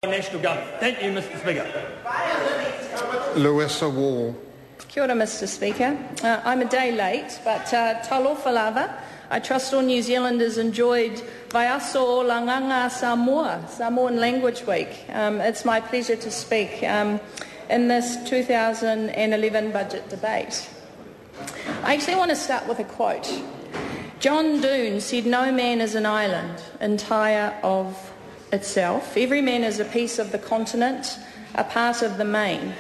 national government. Thank you, Mr Speaker. Lewis Wall. Kia ora, Mr Speaker. I'm a day late, but talofa lava. I trust all New Zealanders enjoyed Vaiaso o Langanga Samoa, Samoan Language Week. It's my pleasure to speak in this 2011 budget debate. I actually want to start with a quote. John Doone said, "No man is an island, entire of itself. Every man is a piece of the continent, a part of the main."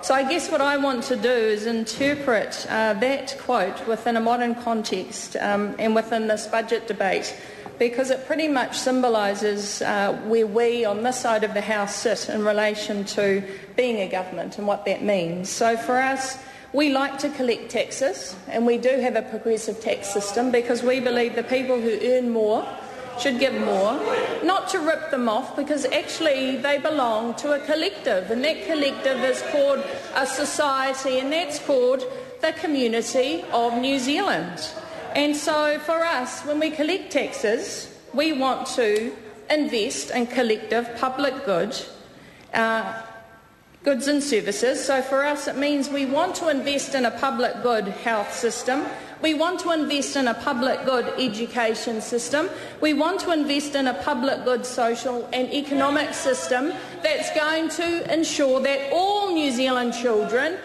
So I guess what I want to do is interpret that quote within a modern context and within this budget debate, because it pretty much symbolises where we on this side of the House sit in relation to being a government and what that means. So for us, we like to collect taxes, and we do have a progressive tax system because we believe the people who earn more should give more, not to rip them off, because actually they belong to a collective, and that collective is called a society, and that's called the community of New Zealand. And so for us, when we collect taxes, we want to invest in collective public goods and services. So for us, it means we want to invest in a public good health system. We want to invest in a public good education system. We want to invest in a public good social and economic system that's going to ensure that all New Zealand children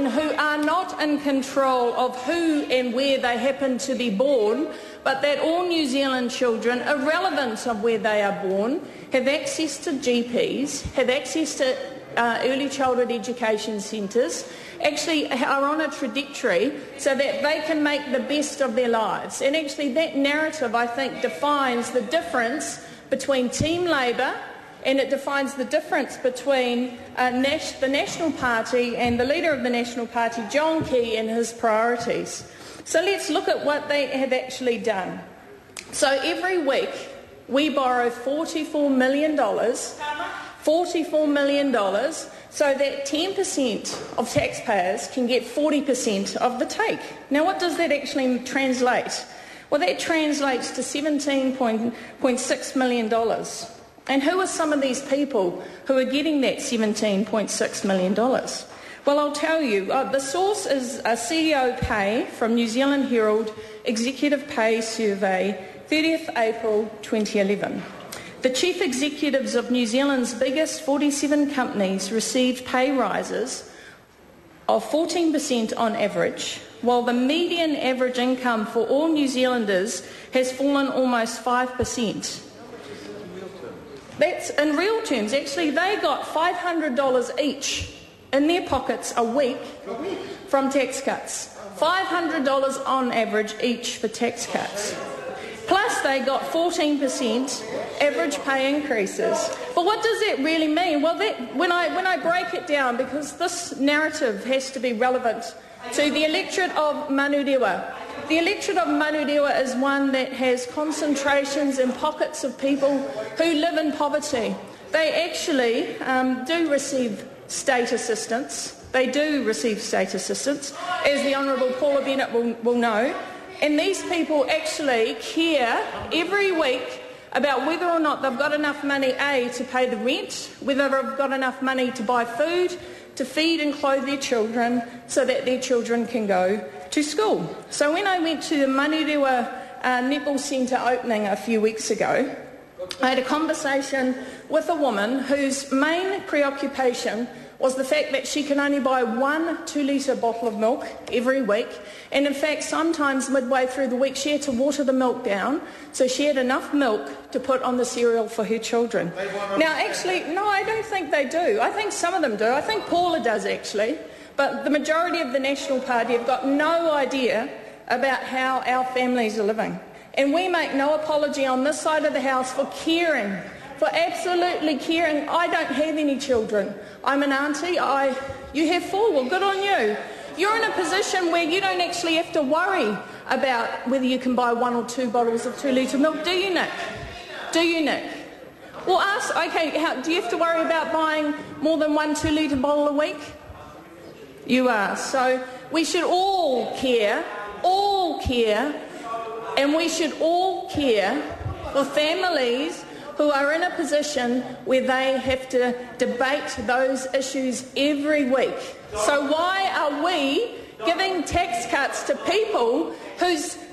who are not in control of who and where they happen to be born, but that all New Zealand children, irrelevant of where they are born, have access to GPs, have access to early childhood education centres, actually are on a trajectory so that they can make the best of their lives. And actually that narrative, I think, defines the difference between Team Labour, and it defines the difference between the National Party and the leader of the National Party, John Key, and his priorities. So let's look at what they have actually done. So every week we borrow $44 million, so that 10% of taxpayers can get 40% of the take. Now, what does that actually translate? Well, that translates to $17.6 million. And who are some of these people who are getting that $17.6 million? Well, I'll tell you. The source is a CEO Pay from New Zealand Herald Executive Pay Survey, 30th April 2011. The chief executives of New Zealand's biggest 47 companies received pay rises of 14% on average, while the median average income for all New Zealanders has fallen almost 5%. That's in real terms. Actually, they got $500 each in their pockets a week from tax cuts. $500 on average each for tax cuts. Plus, they got 14% average pay increases. But what does that really mean? Well, when I break it down, because this narrative has to be relevant to the electorate of Manurewa. The electorate of Manurewa is one that has concentrations and pockets of people who live in poverty. They actually do receive state assistance. They do receive state assistance, as the Honourable Paula Bennett will know. And these people actually care every week about whether or not they've got enough money, A, to pay the rent, whether they've got enough money to buy food, to feed and clothe their children so that their children can go to school. So when I went to the Manurewa Netball Centre opening a few weeks ago, I had a conversation with a woman whose main preoccupation was the fact that she can only buy one 2-litre bottle of milk every week. And in fact, sometimes midway through the week, she had to water the milk down so she had enough milk to put on the cereal for her children. Now, actually, no, I don't think they do. I think some of them do. I think Paula does, actually. But the majority of the National Party have got no idea about how our families are living. And we make no apology on this side of the House for caring, for absolutely caring. I don't have any children. I'm an auntie. You have 4. Well, good on you. You're in a position where you don't actually have to worry about whether you can buy 1 or 2 bottles of 2-litre milk, do you, Nick? Do you, Nick? Well, ask, okay, do you have to worry about buying more than 1 2-litre bottle a week? You are. So we should all care, and we should all care for families who are in a position where they have to debate those issues every week. So why are we giving tax cuts to people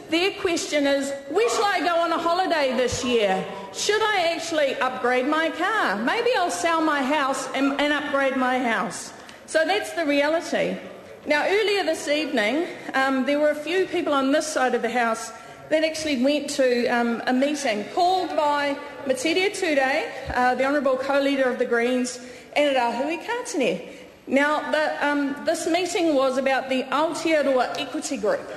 their question is, where shall I go on a holiday this year? Should I actually upgrade my car? Maybe I'll sell my house and upgrade my house. So that's the reality. Now, earlier this evening, there were a few people on this side of the House that actually went to a meeting called by Matiria Ture, the Honourable Co-Leader of the Greens, and Rahui Kātene. Now, this meeting was about the Aotearoa Equity Group,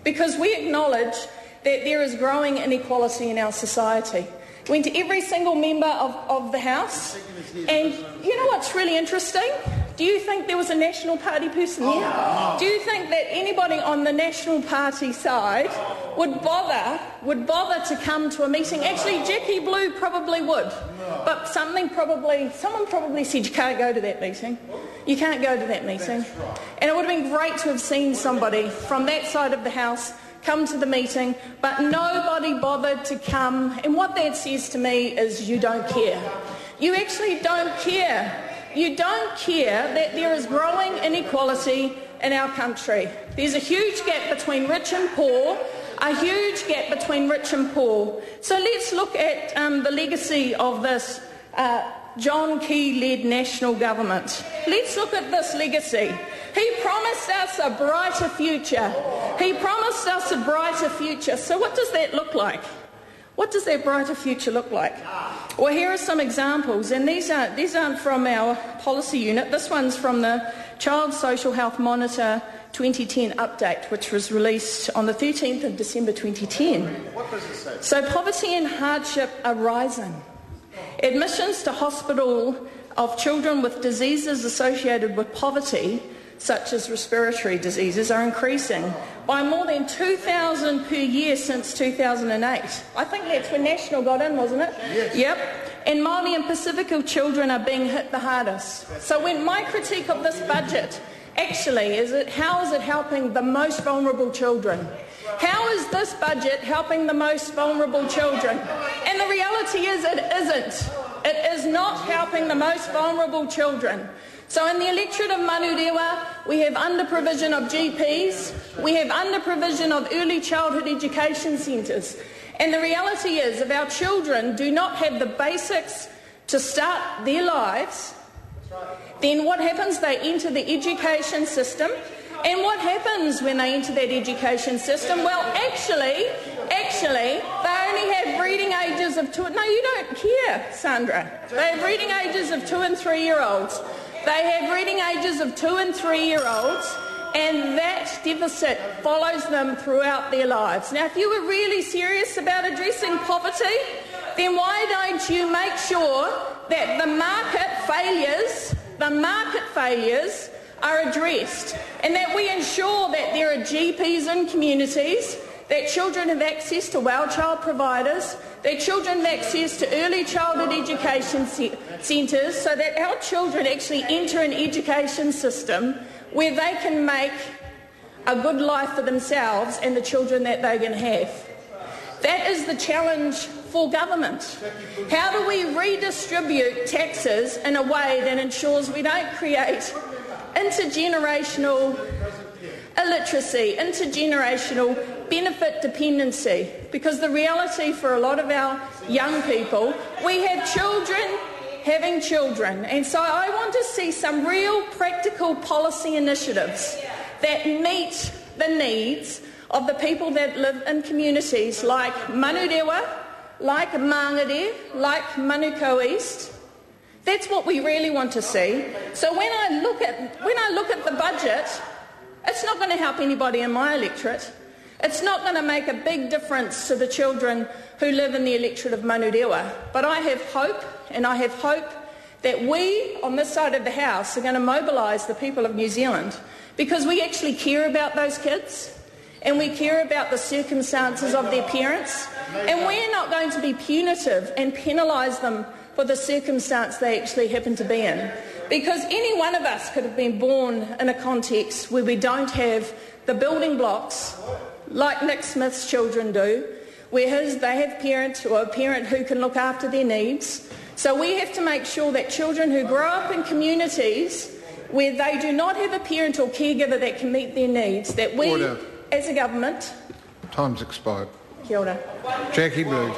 because we acknowledge that there is growing inequality in our society. Went to every single member of the House, and you know what's really interesting? Do you think there was a National Party person here? Do you think that anybody on the National Party side would bother to come to a meeting? Actually, Jackie Blue probably would, but someone probably said you can't go to that meeting. You can't go to that meeting. And it would have been great to have seen somebody from that side of the House come to the meeting, but nobody bothered to come. And what that says to me is you don't care. You actually don't care. You don't care that there is growing inequality in our country. There's a huge gap between rich and poor, a huge gap between rich and poor. So let's look at the legacy of this John Key-led national government. Let's look at this legacy. He promised us a brighter future. He promised us a brighter future. So what does that look like? What does that brighter future look like? Well, here are some examples, and these aren't from our policy unit. This one's from the Child Social Health Monitor 2010 update, which was released on the 13th of December 2010. What does it say? So poverty and hardship are rising. Admissions to hospital of children with diseases associated with poverty, such as respiratory diseases, are increasing by more than 2,000 per year since 2008. I think that's when National got in, wasn't it? Yes. Yep. And Māori and Pacifica children are being hit the hardest. So when my critique of this budget actually how is it helping the most vulnerable children? How is this budget helping the most vulnerable children? And the reality is it isn't. It is not helping the most vulnerable children. So in the electorate of Manurewa, we have under-provision of GPs, we have under-provision of early childhood education centres. And the reality is, if our children do not have the basics to start their lives, then what happens? They enter the education system. And what happens when they enter that education system? Well, actually, they only have reading ages of 2... No, you don't care, Sandra. They have reading ages of 2 and 3-year-olds. They have reading ages of 2 and 3-year-olds, and that deficit follows them throughout their lives. Now, if you were really serious about addressing poverty, then why don't you make sure that the market failures are addressed, and that we ensure that there are GPs in communities, that children have access to well child providers, that children have access to early childhood education centres, so that our children actually enter an education system where they can make a good life for themselves and the children that they're going to have. That is the challenge for government. How do we redistribute taxes in a way that ensures we don't create intergenerational illiteracy, intergenerational benefit dependency? Because the reality for a lot of our young people, we have children having children. And so I want to see some real practical policy initiatives that meet the needs of the people that live in communities like Manurewa, like Mangere, like Manukau East. That's what we really want to see. So when I look at the budget, it's not going to help anybody in my electorate. It's not going to make a big difference to the children who live in the electorate of Manurewa. But I have hope, and I have hope that we on this side of the House are going to mobilise the people of New Zealand, because we actually care about those kids and we care about the circumstances of their parents, and we're not going to be punitive and penalise them for the circumstance they actually happen to be in. Because any one of us could have been born in a context where we don't have the building blocks like Nick Smith's children do, where they have parents or a parent who can look after their needs. So we have to make sure that children who grow up in communities where they do not have a parent or caregiver that can meet their needs, that we, as a government... Time's expired. Kia ora. Jackie Blue.